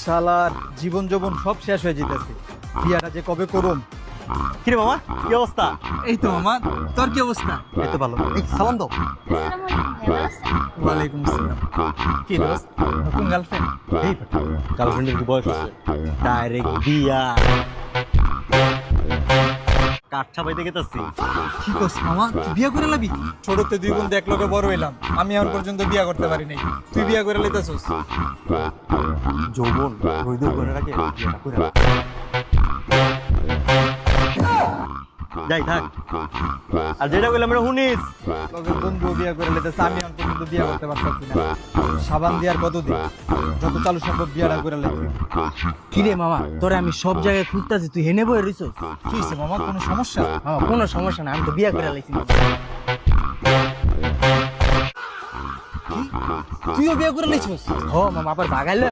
শালার জীবন যৌবন সব শেষ হয়ে যেতেছে, বিয়াটা যে কবে করুম। কিরে মামা কি অবস্থা? এই তো মামা, তোর কি অবস্থা? এই তো ভালো। এই সালাম দাও। ওয়ালাইকুম আসসালাম। কি দোস্ত, নতুন গার্লফ্রেন্ড? এই গার্লফ্রেন্ডের কি বয়স আছে? ডাইরেক্ট বিয়া। কাঠা পাইতে গেতাছি। কি করছ মামা, তুই বিয়া করে লাবি? ছোটতে দুই বোন এক লগে বড় হইলাম, আমি আর পর্যন্ত বিয়া করতে পারি নাই, তুই বিয়া করে লইতেছস? যৌবন রইদুর করে রাখে বিয়েটা করে রাখ। যাই থাক। আর যেটা বললাম আমরা শুনিস। লগের বন্ধু বিয়া করে লইতেছে, আমি আর পর্যন্ত বিয়া করতে পারতাছি না। সাবান দিয়ার কতদিন, যত চালু সম্ভব বিয়াটা করে লইতে। কিরে মামা, তোরে আমি সব জায়গায় খুঁজতাছি, তুই হেনে বয়ে রইছস? কি হইছে মামা, কোনো সমস্যা? মামা কোনো সমস্যা না, আমি তো বিয়া করে লাইছি। তুইও বিয়া করে লইছস? হ মামা, আবার বাগাইলে